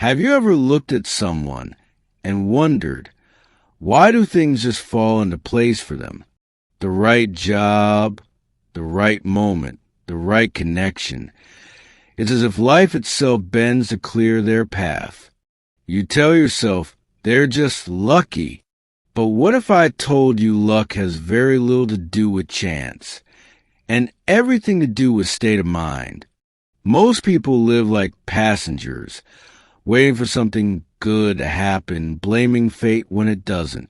Have you ever looked at someone and wondered, why do things just fall into place for them? The right job, the right moment, the right connection. It's as if life itself bends to clear their path. You tell yourself, they're just lucky. But what if I told you luck has very little to do with chance and everything to do with state of mind? Most people live like passengers, waiting for something good to happen, blaming fate when it doesn't.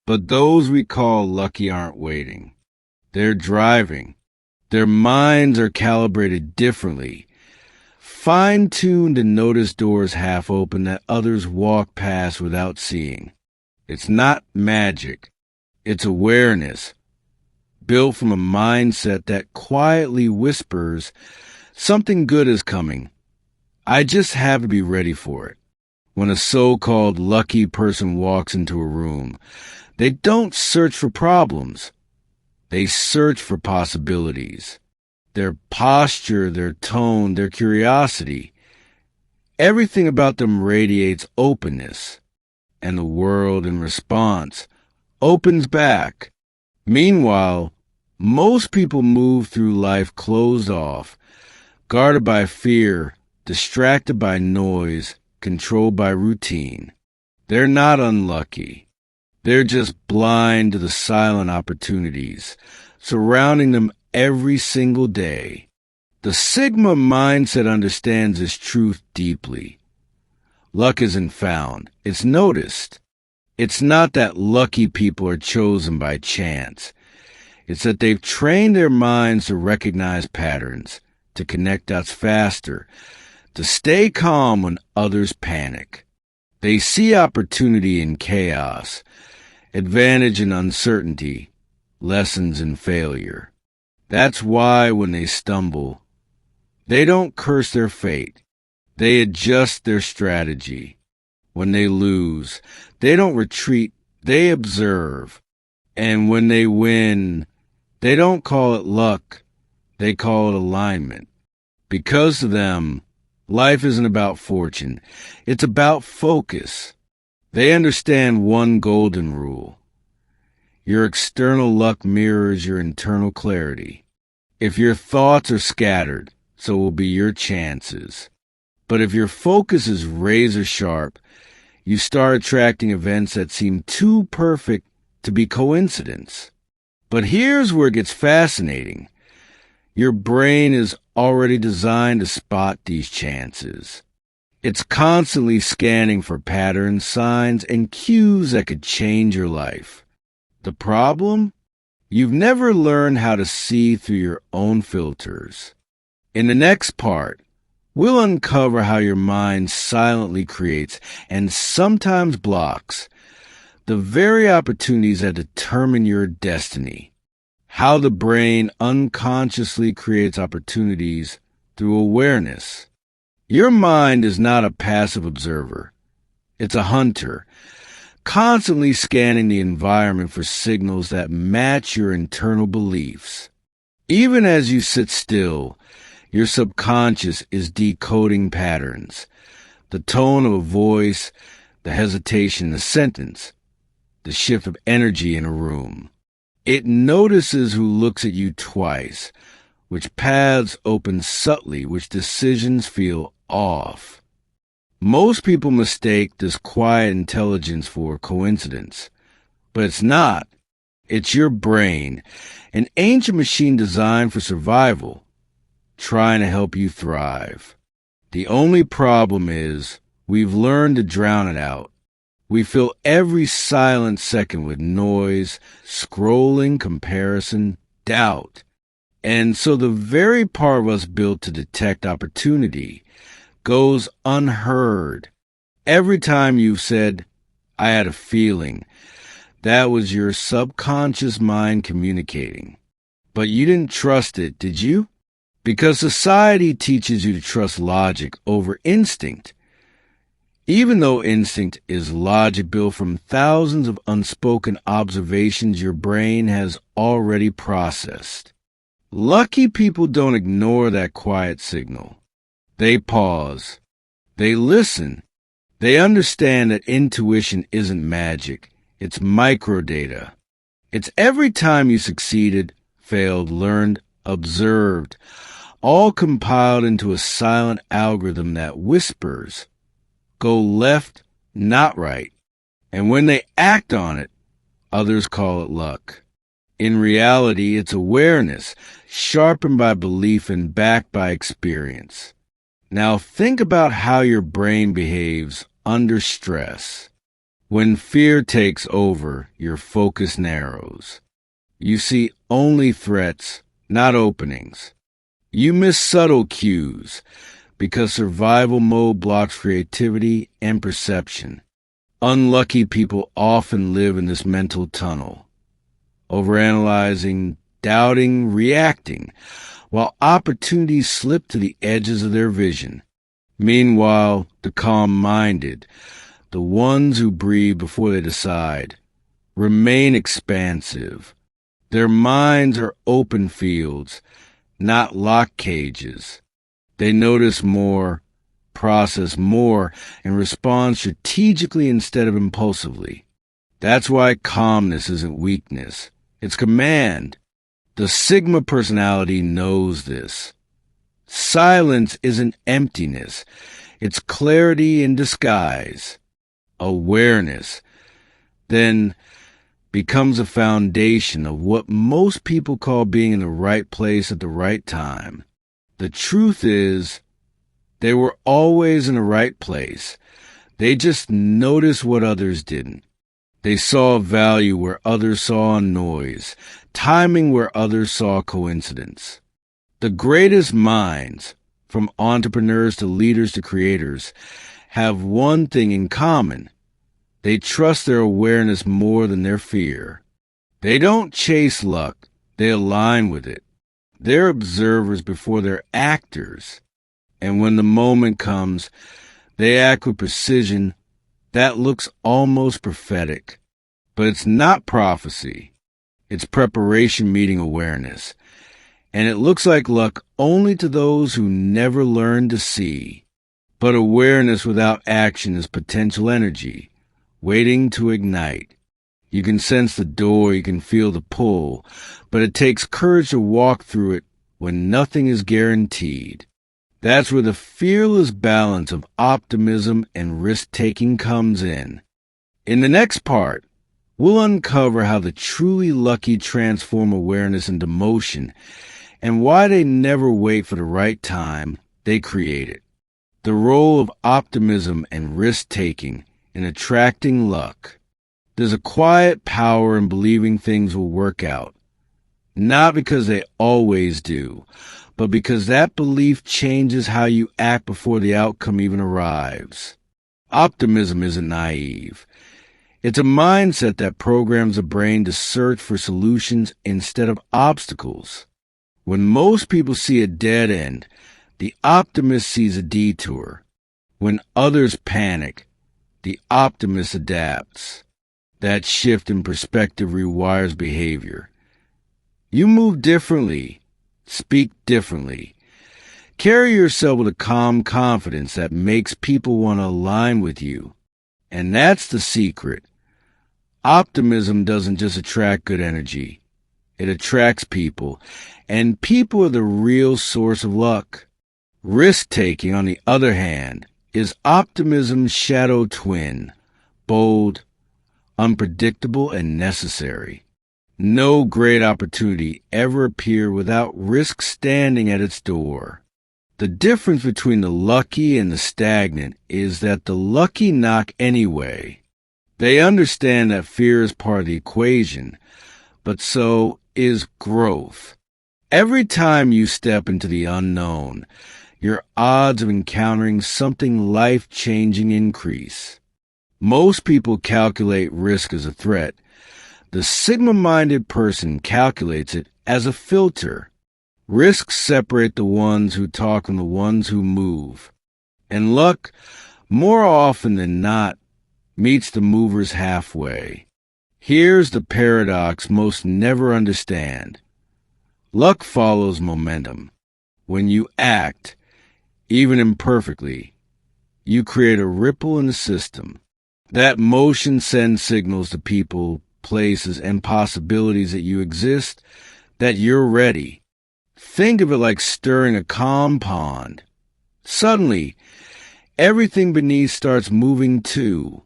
But those we call lucky aren't waiting. They're driving. Their minds are calibrated differently, fine-tuned to notice doors half open that others walk past without seeing. It's not magic. It's awareness, built from a mindset that quietly whispers, something good is coming. I just have to be ready for it. When a so-called lucky person walks into a room, they don't search for problems. They search for possibilities. Their posture, their tone, their curiosity. Everything about them radiates openness. And the world, in response, opens back. Meanwhile, most people move through life closed off, guarded by fear, distracted by noise, controlled by routine. They're not unlucky. They're just blind to the silent opportunities surrounding them every single day. The Sigma mindset understands this truth deeply. Luck isn't found, it's noticed. It's not that lucky people are chosen by chance. It's that they've trained their minds to recognize patterns, to connect dots faster, to stay calm when others panic. They see opportunity in chaos, advantage in uncertainty, lessons in failure. That's why when they stumble, they don't curse their fate. They adjust their strategy. When they lose, they don't retreat, they observe. And when they win, they don't call it luck, they call it alignment. Because to them, life isn't about fortune, it's about focus. They understand one golden rule. Your external luck mirrors your internal clarity. If your thoughts are scattered, so will be your chances. But if your focus is razor sharp, you start attracting events that seem too perfect to be coincidence. But here's where it gets fascinating. Your brain is already designed to spot these chances. It's constantly scanning for patterns, signs, and cues that could change your life. The problem? You've never learned how to see through your own filters. In the next part, we'll uncover how your mind silently creates and sometimes blocks the very opportunities that determine your destiny. How the brain unconsciously creates opportunities through awareness. Your mind is not a passive observer. It's a hunter, constantly scanning the environment for signals that match your internal beliefs. Even as you sit still, your subconscious is decoding patterns, the tone of a voice, the hesitation in a sentence, the shift of energy in a room. It notices who looks at you twice, which paths open subtly, which decisions feel off. Most people mistake this quiet intelligence for coincidence, but it's not. It's your brain, an ancient machine designed for survival, trying to help you thrive. The only problem is we've learned to drown it out. We fill every silent second with noise, scrolling, comparison, doubt. And so the very part of us built to detect opportunity goes unheard. Every time you've said, I had a feeling, that was your subconscious mind communicating. But you didn't trust it, did you? Because society teaches you to trust logic over instinct. Even though instinct is logic built from thousands of unspoken observations your brain has already processed. Lucky people don't ignore that quiet signal. They pause. They listen. They understand that intuition isn't magic. It's microdata. It's every time you succeeded, failed, learned, observed, all compiled into a silent algorithm that whispers, go left, not right. And when they act on it, others call it luck. In reality, it's awareness, sharpened by belief and backed by experience. Now think about how your brain behaves under stress. When fear takes over, your focus narrows. You see only threats, not openings. You miss subtle cues because survival mode blocks creativity and perception. Unlucky people often live in this mental tunnel, overanalyzing, doubting, reacting, while opportunities slip to the edges of their vision. Meanwhile, the calm-minded, the ones who breathe before they decide, remain expansive. Their minds are open fields, not lock cages. They notice more, process more, and respond strategically instead of impulsively. That's why calmness isn't weakness. It's command. The Sigma personality knows this. Silence isn't emptiness. It's clarity in disguise. Awareness then becomes a foundation of what most people call being in the right place at the right time. The truth is, they were always in the right place. They just noticed what others didn't. They saw value where others saw noise, timing where others saw coincidence. The greatest minds, from entrepreneurs to leaders to creators, have one thing in common. They trust their awareness more than their fear. They don't chase luck, they align with it. They're observers before they're actors. And when the moment comes, they act with precision that looks almost prophetic. But it's not prophecy. It's preparation meeting awareness. And it looks like luck only to those who never learned to see. But awareness without action is potential energy, waiting to ignite. You can sense the door, you can feel the pull, but it takes courage to walk through it when nothing is guaranteed. That's where the fearless balance of optimism and risk-taking comes in. In the next part, we'll uncover how the truly lucky transform awareness into motion and why they never wait for the right time, they create it. The role of optimism and risk-taking in attracting luck. There's a quiet power in believing things will work out, not because they always do, but because that belief changes how you act before the outcome even arrives. Optimism isn't naive. It's a mindset that programs the brain to search for solutions instead of obstacles. When most people see a dead end, the optimist sees a detour. When others panic, the optimist adapts. That shift in perspective rewires behavior. You move differently, speak differently. Carry yourself with a calm confidence that makes people want to align with you. And that's the secret. Optimism doesn't just attract good energy. It attracts people, and people are the real source of luck. Risk-taking, on the other hand, is optimism's shadow twin, bold, unpredictable, and necessary. No great opportunity ever appeared without risk standing at its door. The difference between the lucky and the stagnant is that the lucky knock anyway. They understand that fear is part of the equation, but so is growth. Every time you step into the unknown, your odds of encountering something life-changing increase. Most people calculate risk as a threat. The Sigma-minded person calculates it as a filter. Risks separate the ones who talk from the ones who move. And luck, more often than not, meets the movers halfway. Here's the paradox most never understand. Luck follows momentum. When you act, even imperfectly, you create a ripple in the system. That motion sends signals to people, places, and possibilities that you exist, that you're ready. Think of it like stirring a calm pond. Suddenly, everything beneath starts moving too.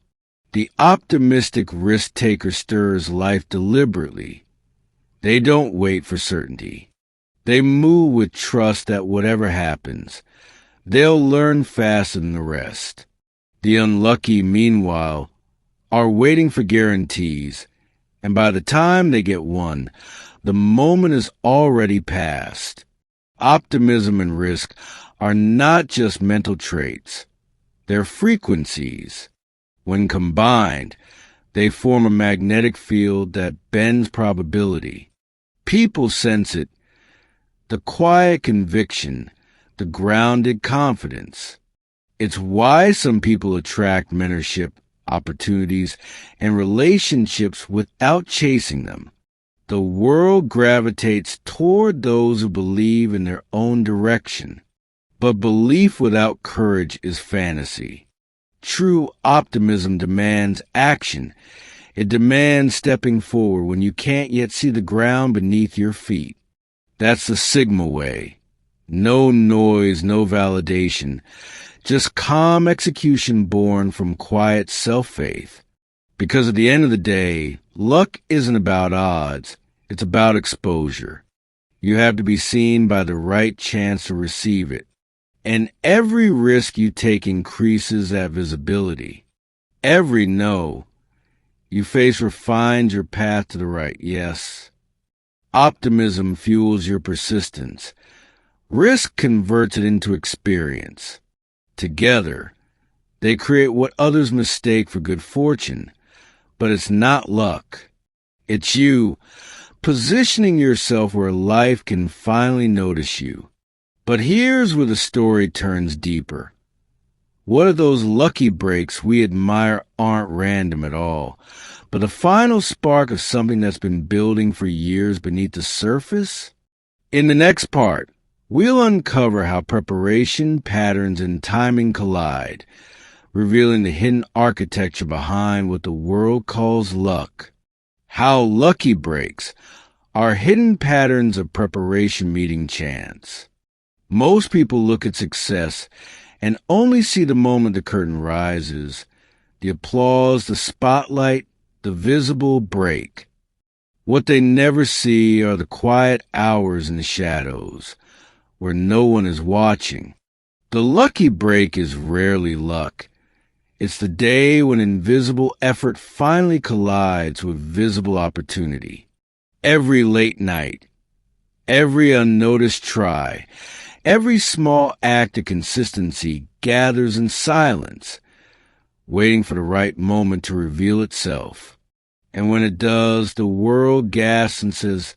The optimistic risk-taker stirs life deliberately. They don't wait for certainty. They move with trust that whatever happens, they'll learn faster than the rest. The unlucky, meanwhile, are waiting for guarantees, and by the time they get one, the moment is already past. Optimism and risk are not just mental traits. They're frequencies. When combined, they form a magnetic field that bends probability. People sense it, the quiet conviction, the grounded confidence. It's why some people attract mentorship, opportunities, and relationships without chasing them. The world gravitates toward those who believe in their own direction. But belief without courage is fantasy. True optimism demands action. It demands stepping forward when you can't yet see the ground beneath your feet. That's the Sigma way. No noise, no validation. Just calm execution born from quiet self-faith. Because at the end of the day, luck isn't about odds. It's about exposure. You have to be seen by the right chance to receive it. And every risk you take increases that visibility. Every no you face refines your path to the right, yes. Optimism fuels your persistence. Risk converts it into experience. Together, they create what others mistake for good fortune. But it's not luck. It's you positioning yourself where life can finally notice you. But here's where the story turns deeper. What if those lucky breaks we admire aren't random at all, but the final spark of something that's been building for years beneath the surface? In the next part, we'll uncover how preparation, patterns, and timing collide, revealing the hidden architecture behind what the world calls luck. How lucky breaks are hidden patterns of preparation meeting chance. Most people look at success and only see the moment the curtain rises, the applause, the spotlight, the visible break. What they never see are the quiet hours in the shadows, where no one is watching. The lucky break is rarely luck. It's the day when invisible effort finally collides with visible opportunity. Every late night, every unnoticed try, every small act of consistency gathers in silence, waiting for the right moment to reveal itself. And when it does, the world gasps and says,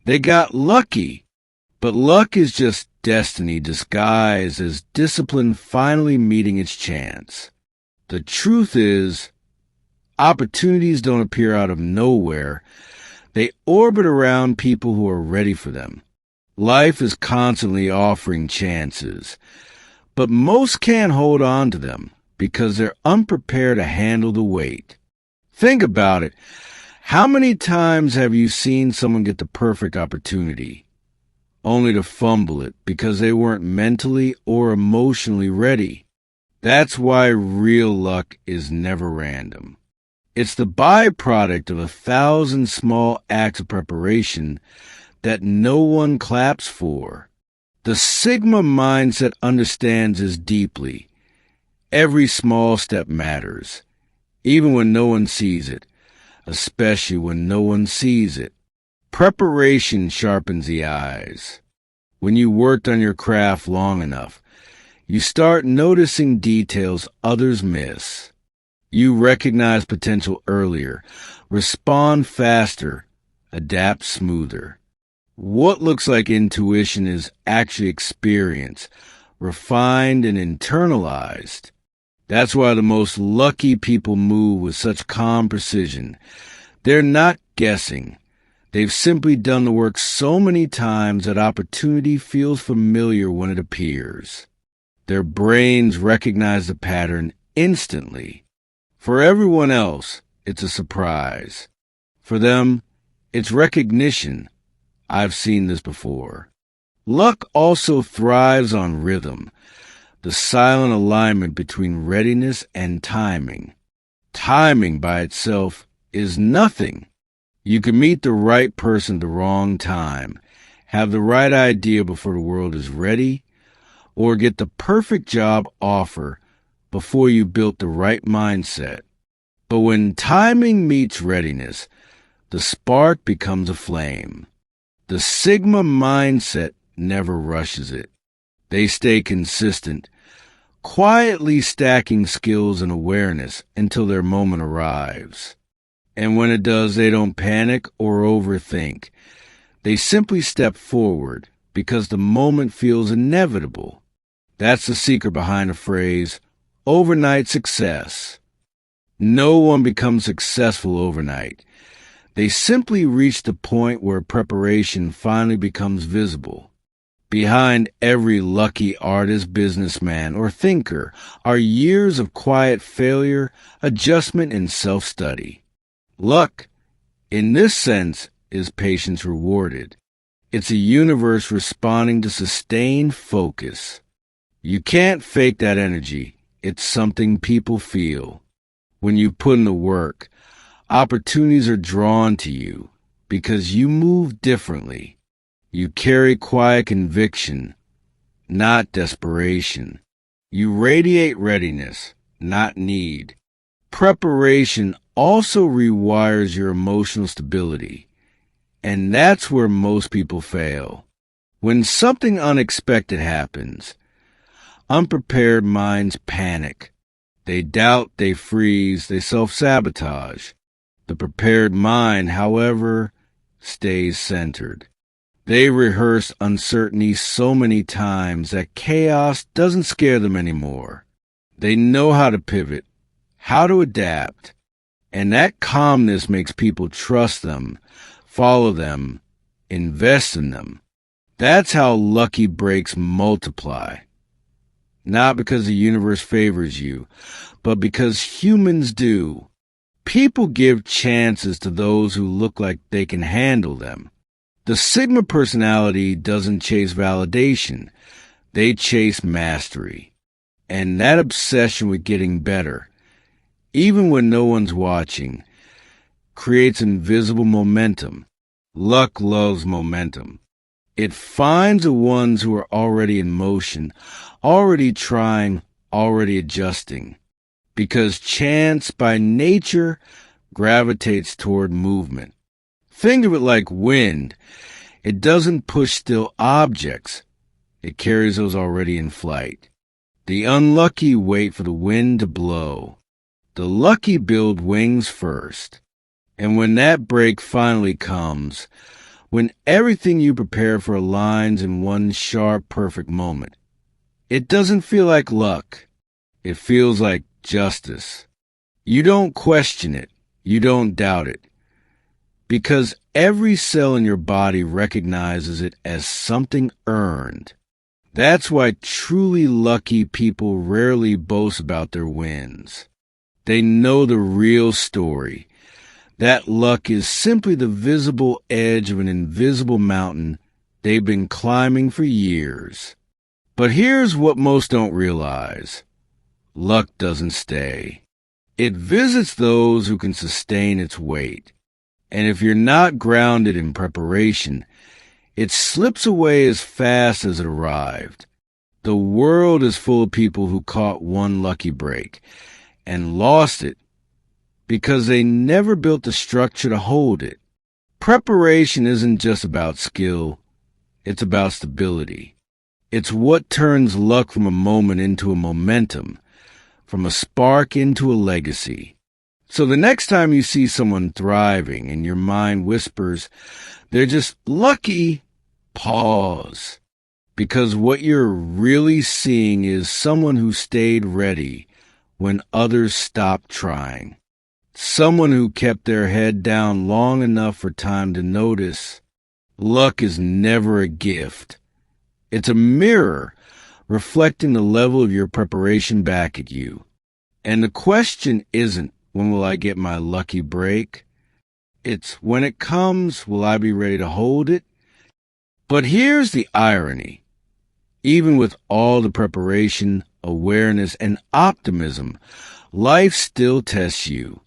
they got lucky. But luck is just destiny disguised as discipline finally meeting its chance. The truth is, opportunities don't appear out of nowhere. They orbit around people who are ready for them. Life is constantly offering chances, but most can't hold on to them because they're unprepared to handle the weight. Think about it. How many times have you seen someone get the perfect opportunity, only to fumble it because they weren't mentally or emotionally ready? That's why real luck is never random. It's the byproduct of 1,000 small acts of preparation that no one claps for. The Sigma mindset understands this deeply. Every small step matters, even when no one sees it, especially when no one sees it. Preparation sharpens the eyes. When you worked on your craft long enough, you start noticing details others miss. You recognize potential earlier, respond faster, adapt smoother. What looks like intuition is actually experience, refined and internalized. That's why the most lucky people move with such calm precision. They're not guessing. They've simply done the work so many times that opportunity feels familiar when it appears. Their brains recognize the pattern instantly. For everyone else, it's a surprise. For them, it's recognition. I've seen this before. Luck also thrives on rhythm, the silent alignment between readiness and timing. Timing by itself is nothing. You can meet the right person at the wrong time, have the right idea before the world is ready, or get the perfect job offer before you built the right mindset. But when timing meets readiness, the spark becomes a flame. The Sigma mindset never rushes it. They stay consistent, quietly stacking skills and awareness until their moment arrives. And when it does, they don't panic or overthink. They simply step forward because the moment feels inevitable. That's the secret behind the phrase, overnight success. No one becomes successful overnight. They simply reach the point where preparation finally becomes visible. Behind every lucky artist, businessman, or thinker are years of quiet failure, adjustment, and self-study. Luck, in this sense, is patience rewarded. It's a universe responding to sustained focus. You can't fake that energy. It's something people feel. When you put in the work, opportunities are drawn to you because you move differently. You carry quiet conviction, not desperation. You radiate readiness, not need. Preparation also rewires your emotional stability, and that's where most people fail. When something unexpected happens, unprepared minds panic. They doubt, they freeze, they self-sabotage. The prepared mind, however, stays centered. They rehearse uncertainty so many times that chaos doesn't scare them anymore. They know how to pivot, how to adapt, and that calmness makes people trust them, follow them, invest in them. That's how lucky breaks multiply. Not because the universe favors you, but because humans do. People give chances to those who look like they can handle them. The Sigma personality doesn't chase validation. They chase mastery. And that obsession with getting better, even when no one's watching, creates invisible momentum. Luck loves momentum. It finds the ones who are already in motion, already trying, already adjusting. Because chance by nature gravitates toward movement. Think of it like wind. It doesn't push still objects. It carries those already in flight. The unlucky wait for the wind to blow. The lucky build wings first. And when that break finally comes, when everything you prepare for aligns in one sharp, perfect moment, it doesn't feel like luck. It feels like justice. You don't question it. You don't doubt it. Because every cell in your body recognizes it as something earned. That's why truly lucky people rarely boast about their wins. They know the real story. That luck is simply the visible edge of an invisible mountain they've been climbing for years. But here's what most don't realize. Luck doesn't stay. It visits those who can sustain its weight. And if you're not grounded in preparation, it slips away as fast as it arrived. The world is full of people who caught one lucky break and lost it because they never built the structure to hold it. Preparation isn't just about skill, it's about stability. It's what turns luck from a moment into a momentum, from a spark into a legacy. So the next time you see someone thriving and your mind whispers, they're just lucky, pause. Because what you're really seeing is someone who stayed ready when others stopped trying. Someone who kept their head down long enough for time to notice. Luck is never a gift. It's a mirror, reflecting the level of your preparation back at you. And the question isn't, when will I get my lucky break? It's, when it comes, will I be ready to hold it? But here's the irony. Even with all the preparation, awareness, and optimism, life still tests you.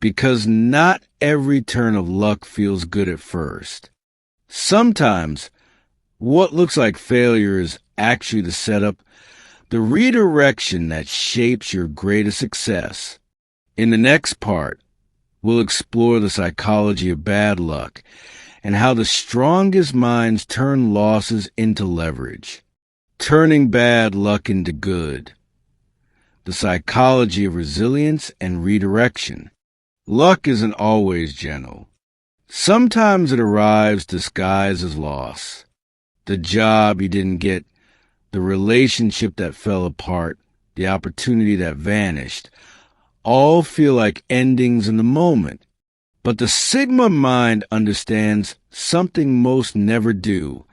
Because not every turn of luck feels good at first. Sometimes, what looks like failure is actually the setup, the redirection that shapes your greatest success. In the next part, we'll explore the psychology of bad luck and how the strongest minds turn losses into leverage, turning bad luck into good. The psychology of resilience and redirection. Luck isn't always gentle. Sometimes it arrives disguised as loss. The job you didn't get, the relationship that fell apart, the opportunity that vanished, all feel like endings in the moment. But the Sigma mind understands something most never do.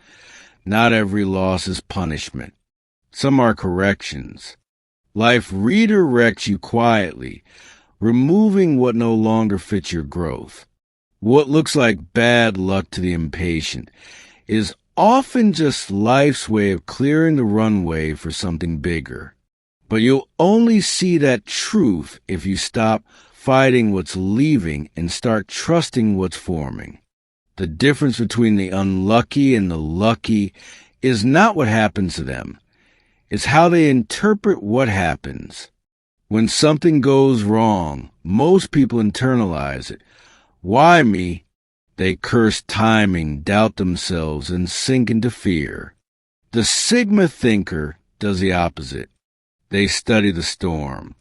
Not every loss is punishment. Some are corrections. Life redirects you quietly, removing what no longer fits your growth. What looks like bad luck to the impatient is often just life's way of clearing the runway for something bigger. But you'll only see that truth if you stop fighting what's leaving and start trusting what's forming. The difference between the unlucky and the lucky is not what happens to them. It's how they interpret what happens. When something goes wrong, most people internalize it. Why me? They curse timing, doubt themselves, and sink into fear. The Sigma thinker does the opposite. They study the storm.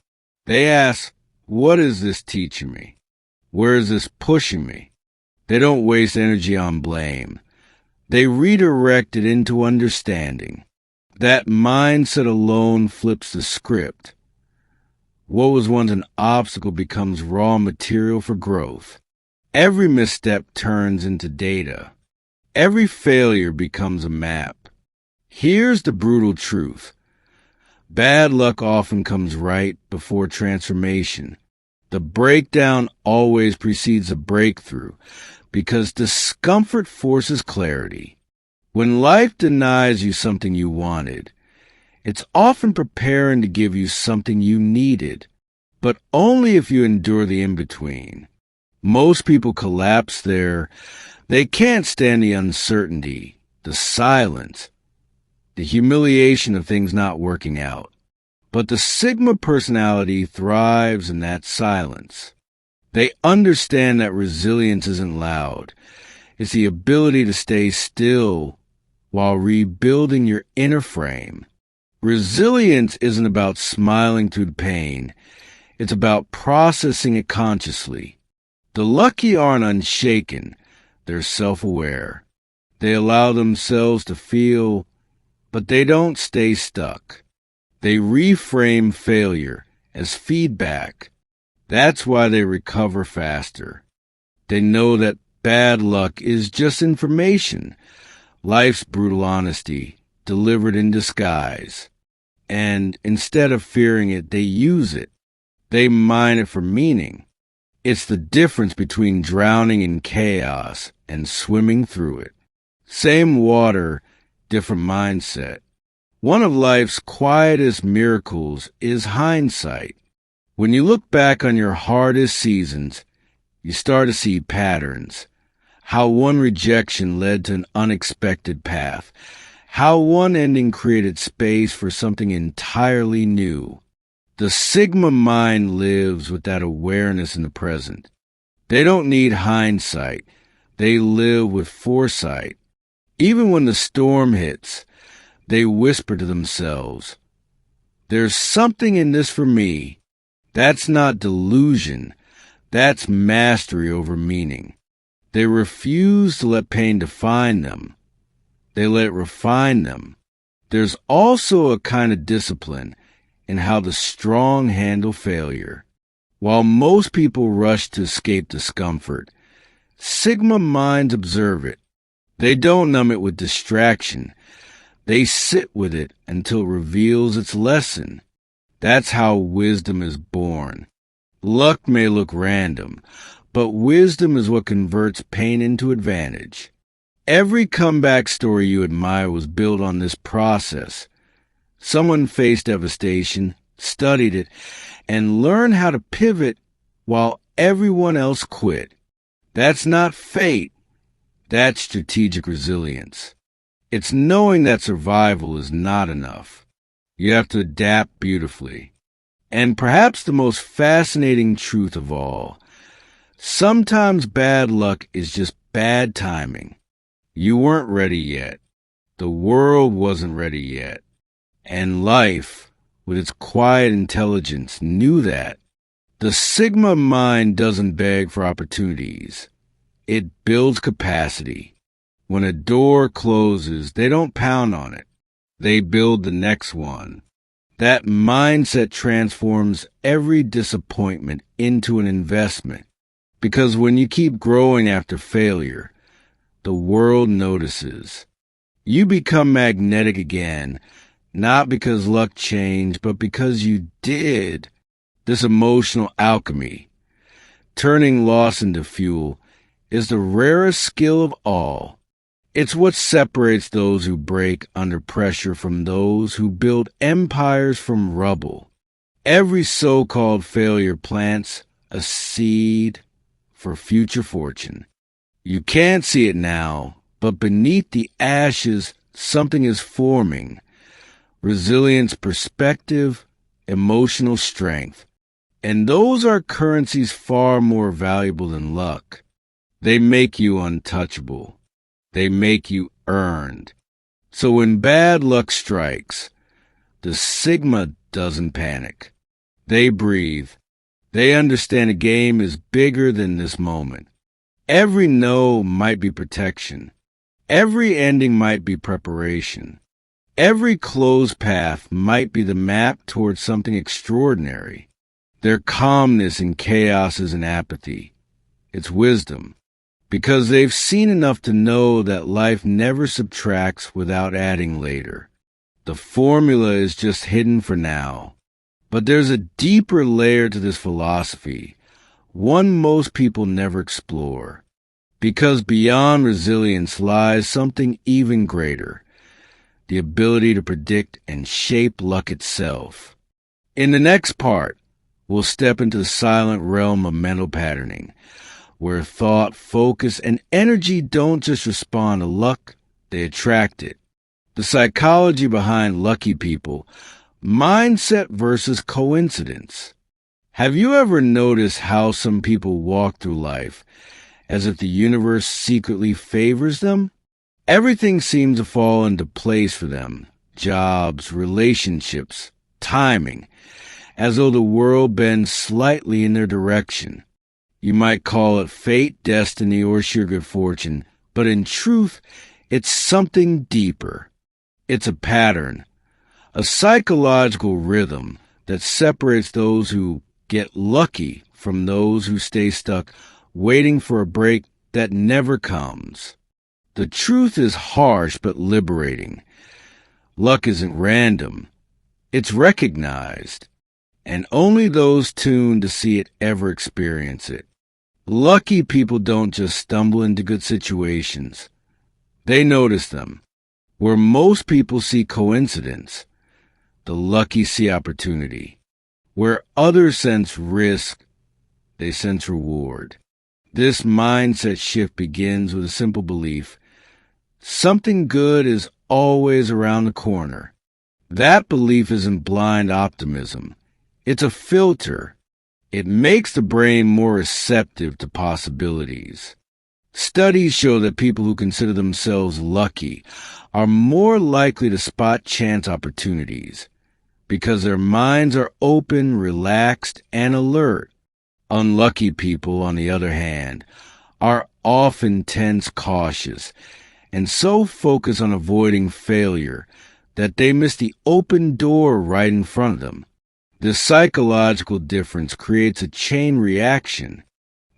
They ask, what is this teaching me? Where is this pushing me? They don't waste energy on blame. They redirect it into understanding. That mindset alone flips the script. What was once an obstacle becomes raw material for growth. Every misstep turns into data. Every failure becomes a map. Here's the brutal truth. Bad luck often comes right before transformation. The breakdown always precedes a breakthrough because discomfort forces clarity. When life denies you something you wanted, it's often preparing to give you something you needed, but only if you endure the in-between. Most people collapse there. They can't stand the uncertainty, the silence, the humiliation of things not working out. But the Sigma personality thrives in that silence. They understand that resilience isn't loud. It's the ability to stay still while rebuilding your inner frame. Resilience isn't about smiling through the pain. It's about processing it consciously. The lucky aren't unshaken. They're self-aware. They allow themselves to feel, but they don't stay stuck. They reframe failure as feedback. That's why they recover faster. They know that bad luck is just information, life's brutal honesty, delivered in disguise. And instead of fearing it, they use it. They mine it for meaning. It's the difference between drowning in chaos and swimming through it. Same water, different mindset. One of life's quietest miracles is hindsight. When you look back on your hardest seasons, you start to see patterns. How one rejection led to an unexpected path. How one ending created space for something entirely new. The Sigma mind lives with that awareness in the present. They don't need hindsight. They live with foresight. Even when the storm hits, they whisper to themselves, "There's something in this for me." That's not delusion. That's mastery over meaning. They refuse to let pain define them. They let it refine them. There's also a kind of discipline in how the strong handle failure. While most people rush to escape discomfort, Sigma minds observe it. They don't numb it with distraction. They sit with it until it reveals its lesson. That's how wisdom is born. Luck may look random, but wisdom is what converts pain into advantage. Every comeback story you admire was built on this process. Someone faced devastation, studied it, and learned how to pivot while everyone else quit. That's not fate. That's strategic resilience. It's knowing that survival is not enough. You have to adapt beautifully. And perhaps the most fascinating truth of all, sometimes bad luck is just bad timing. You weren't ready yet. The world wasn't ready yet. And life, with its quiet intelligence, knew that. The Sigma mind doesn't beg for opportunities. It builds capacity. When a door closes, they don't pound on it. They build the next one. That mindset transforms every disappointment into an investment. Because when you keep growing after failure, the world notices. You become magnetic again, not because luck changed, but because you did. This emotional alchemy, turning loss into fuel, is the rarest skill of all. It's what separates those who break under pressure from those who build empires from rubble. Every so-called failure plants a seed for future fortune. You can't see it now, but beneath the ashes, something is forming. Resilience, perspective, emotional strength. And those are currencies far more valuable than luck. They make you untouchable. They make you earned. So when bad luck strikes, the Sigma doesn't panic. They breathe. They understand a game is bigger than this moment. Every no might be protection. Every ending might be preparation. Every closed path might be the map towards something extraordinary. Their calmness in chaos isn't apathy. It's wisdom. Because they've seen enough to know that life never subtracts without adding later. The formula is just hidden for now. But there's a deeper layer to this philosophy, one most people never explore. Because beyond resilience lies something even greater, the ability to predict and shape luck itself. In the next part, we'll step into the silent realm of mental patterning, where thought, focus, and energy don't just respond to luck, they attract it. The psychology behind lucky people, mindset versus coincidence. Have you ever noticed how some people walk through life as if the universe secretly favors them? Everything seems to fall into place for them. Jobs, relationships, timing, as though the world bends slightly in their direction. You might call it fate, destiny, or sheer good fortune, but in truth, it's something deeper. It's a pattern, a psychological rhythm that separates those who get lucky from those who stay stuck, waiting for a break that never comes. The truth is harsh but liberating. Luck isn't random. It's recognized. And only those tuned to see it ever experience it. Lucky people don't just stumble into good situations. They notice them. Where most people see coincidence, the lucky see opportunity. Where others sense risk, they sense reward. This mindset shift begins with a simple belief. Something good is always around the corner. That belief isn't blind optimism. It's a filter. It makes the brain more receptive to possibilities. Studies show that people who consider themselves lucky are more likely to spot chance opportunities because their minds are open, relaxed, and alert. Unlucky people, on the other hand, are often tense, cautious, and so focused on avoiding failure that they miss the open door right in front of them. This psychological difference creates a chain reaction.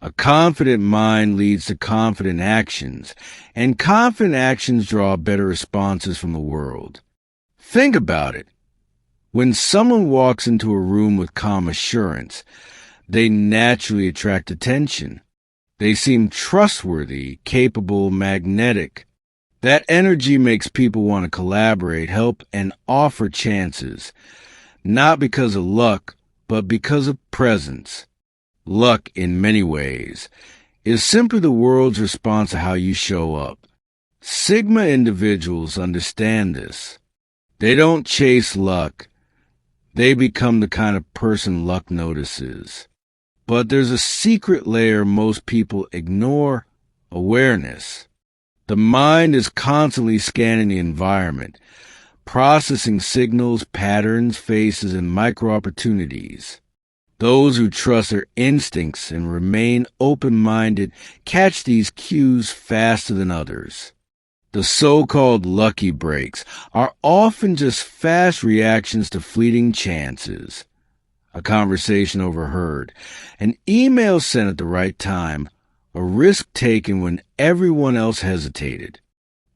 A confident mind leads to confident actions, and confident actions draw better responses from the world. Think about it. When someone walks into a room with calm assurance, they naturally attract attention. They seem trustworthy, capable, magnetic. That energy makes people want to collaborate, help, and offer chances, not because of luck, but because of presence. Luck, in many ways, is simply the world's response to how you show up. Sigma individuals understand this. They don't chase luck. They become the kind of person luck notices. But there's a secret layer most people ignore: awareness. The mind is constantly scanning the environment, processing signals, patterns, faces, and micro-opportunities. Those who trust their instincts and remain open-minded catch these cues faster than others. The so-called lucky breaks are often just fast reactions to fleeting chances. A conversation overheard, an email sent at the right time, a risk taken when everyone else hesitated.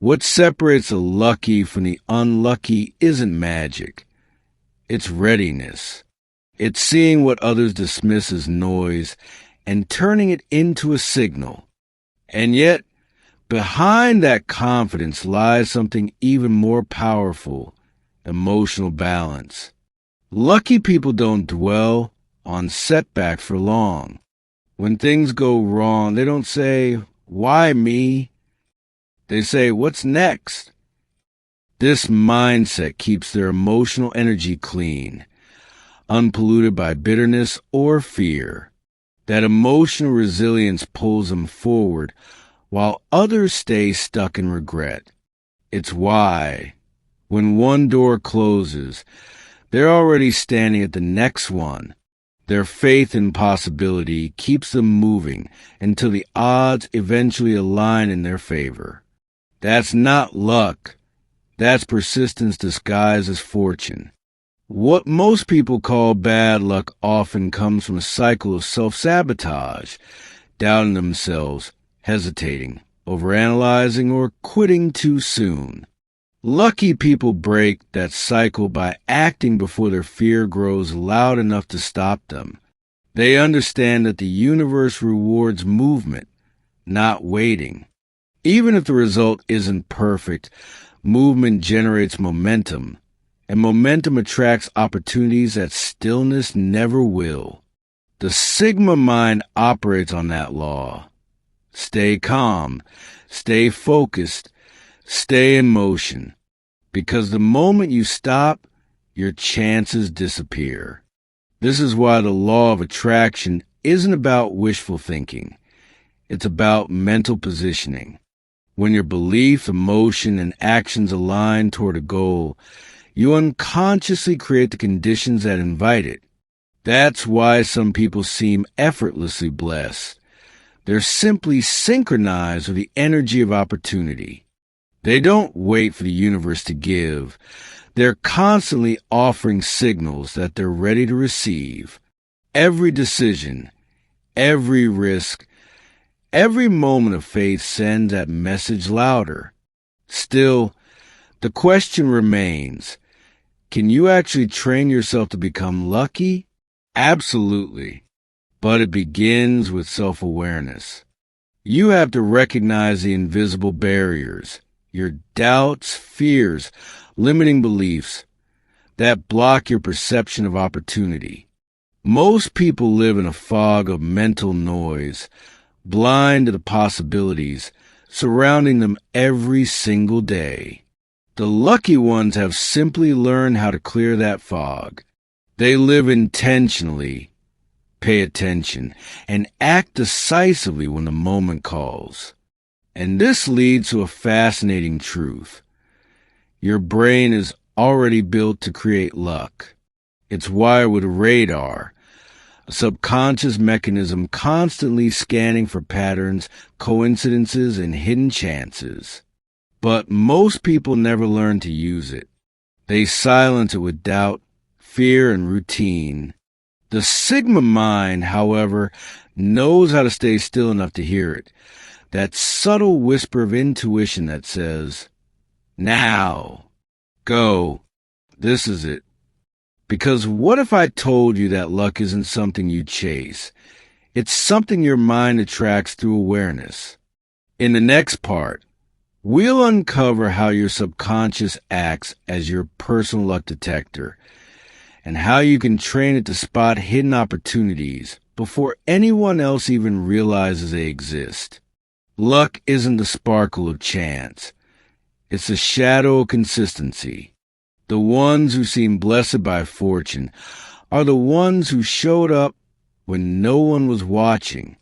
What separates the lucky from the unlucky isn't magic. It's readiness. It's seeing what others dismiss as noise and turning it into a signal. And yet, behind that confidence lies something even more powerful: emotional balance. Lucky people don't dwell on setbacks for long. When things go wrong, they don't say, "Why me?" They say, "What's next?" This mindset keeps their emotional energy clean, unpolluted by bitterness or fear. That emotional resilience pulls them forward, while others stay stuck in regret. It's why, when one door closes, they're already standing at the next one. Their faith in possibility keeps them moving until the odds eventually align in their favor. That's not luck. That's persistence disguised as fortune. What most people call bad luck often comes from a cycle of self-sabotage, doubting themselves, hesitating, overanalyzing, or quitting too soon. Lucky people break that cycle by acting before their fear grows loud enough to stop them. They understand that the universe rewards movement, not waiting. Even if the result isn't perfect, movement generates momentum, and momentum attracts opportunities that stillness never will. The Sigma mind operates on that law. Stay calm, stay focused, stay in motion, because the moment you stop, your chances disappear. This is why the law of attraction isn't about wishful thinking. It's about mental positioning. When your belief, emotion, and actions align toward a goal, you unconsciously create the conditions that invite it. That's why some people seem effortlessly blessed. They're simply synchronized with the energy of opportunity. They don't wait for the universe to give. They're constantly offering signals that they're ready to receive. Every decision, every risk, every moment of faith sends that message louder. Still, the question remains: can you actually train yourself to become lucky? Absolutely. But it begins with self-awareness. You have to recognize the invisible barriers, your doubts, fears, limiting beliefs that block your perception of opportunity. Most people live in a fog of mental noise, blind to the possibilities surrounding them every single day. The lucky ones have simply learned how to clear that fog. They live intentionally, pay attention, and act decisively when the moment calls. And this leads to a fascinating truth. Your brain is already built to create luck. It's wired with a radar, a subconscious mechanism constantly scanning for patterns, coincidences, and hidden chances. But most people never learn to use it. They silence it with doubt, fear, and routine. The Sigma mind, however, knows how to stay still enough to hear it. That subtle whisper of intuition that says, now, go, this is it. Because what if I told you that luck isn't something you chase? It's something your mind attracts through awareness. In the next part, we'll uncover how your subconscious acts as your personal luck detector and how you can train it to spot hidden opportunities before anyone else even realizes they exist. Luck isn't the sparkle of chance. It's the shadow of consistency. The ones who seem blessed by fortune are the ones who showed up when no one was watching.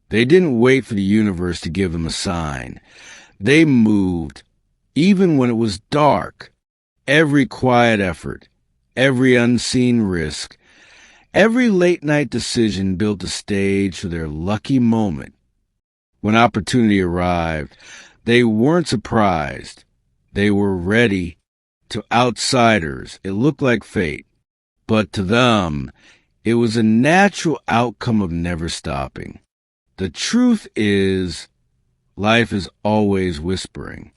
They didn't wait for the universe to give them a sign. They moved, even when it was dark. Every quiet effort, every unseen risk, every late-night decision built a stage for their lucky moment. When opportunity arrived, they weren't surprised. They were ready. To outsiders, it looked like fate, but to them, it was a natural outcome of never stopping. The truth is, life is always whispering.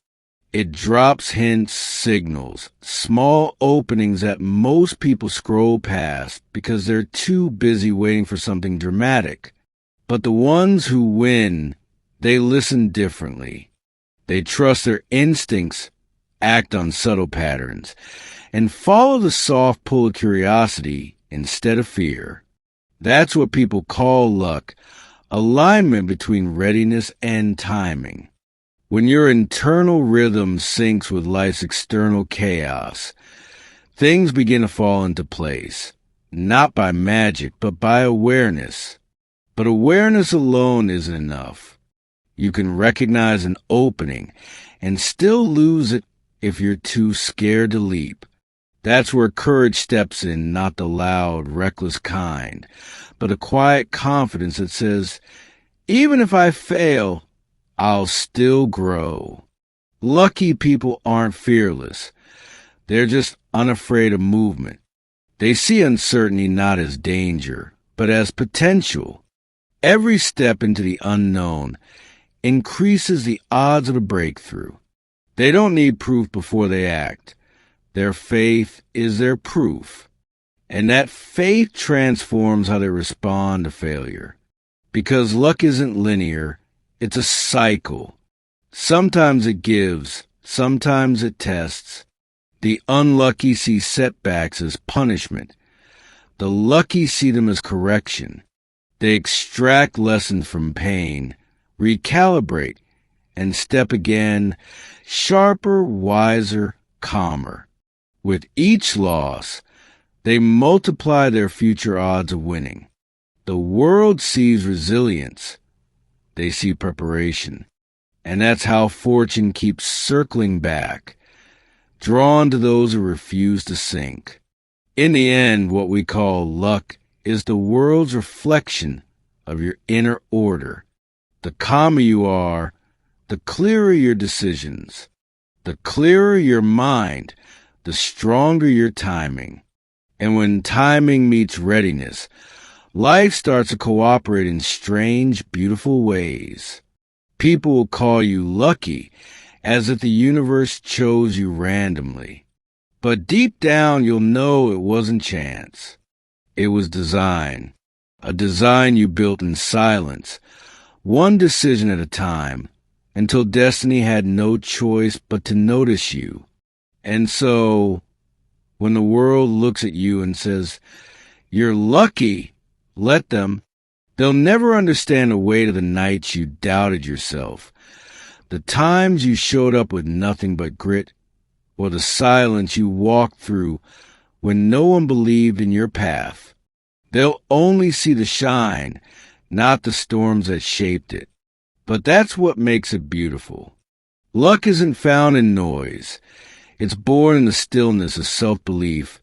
It drops hints, signals, small openings that most people scroll past because they're too busy waiting for something dramatic. But the ones who win, they listen differently. They trust their instincts, act on subtle patterns, and follow the soft pull of curiosity instead of fear. That's what people call luck, alignment between readiness and timing. When your internal rhythm syncs with life's external chaos, things begin to fall into place, not by magic, but by awareness. But awareness alone isn't enough. You can recognize an opening and still lose it if you're too scared to leap. That's where courage steps in, not the loud, reckless kind, but a quiet confidence that says, even if I fail, I'll still grow. Lucky people aren't fearless. They're just unafraid of movement. They see uncertainty not as danger, but as potential. Every step into the unknown increases the odds of a breakthrough. They don't need proof before they act. Their faith is their proof. And that faith transforms how they respond to failure. Because luck isn't linear, it's a cycle. Sometimes it gives, sometimes it tests. The unlucky see setbacks as punishment. The lucky see them as correction. They extract lessons from pain, recalibrate, and step again, sharper, wiser, calmer. With each loss, they multiply their future odds of winning. The world sees resilience. They see preparation. And that's how fortune keeps circling back, drawn to those who refuse to sink. In the end, what we call luck is the world's reflection of your inner order. The calmer you are, the clearer your decisions. The clearer your mind, the stronger your timing. And when timing meets readiness, life starts to cooperate in strange, beautiful ways. People will call you lucky, as if the universe chose you randomly. But deep down, you'll know it wasn't chance. It was design. A design you built in silence, one decision at a time, until destiny had no choice but to notice you. And so, when the world looks at you and says, "You're lucky," let them. They'll never understand the weight of the nights you doubted yourself, the times you showed up with nothing but grit, or the silence you walked through when no one believed in your path. They'll only see the shine, not the storms that shaped it. But that's what makes it beautiful. Luck isn't found in noise. It's born in the stillness of self-belief,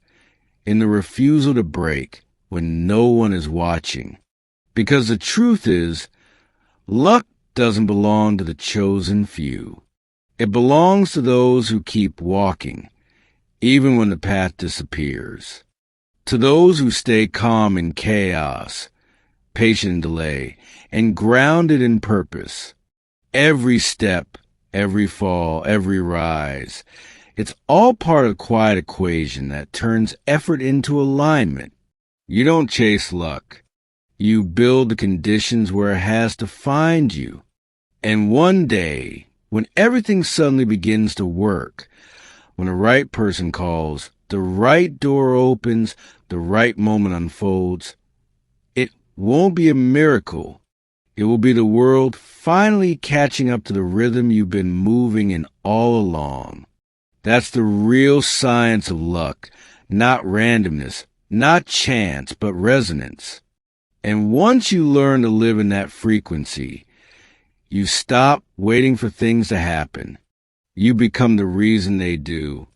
in the refusal to break when no one is watching. Because the truth is, luck doesn't belong to the chosen few. It belongs to those who keep walking, even when the path disappears. To those who stay calm in chaos, patient in delay, and grounded in purpose, every step, every fall, every rise, it's all part of a quiet equation that turns effort into alignment. You don't chase luck. You build the conditions where it has to find you. And one day, when everything suddenly begins to work, when the right person calls, the right door opens, the right moment unfolds, it won't be a miracle. It will be the world finally catching up to the rhythm you've been moving in all along. That's the real science of luck, not randomness, not chance, but resonance. And once you learn to live in that frequency, you stop waiting for things to happen. You become the reason they do.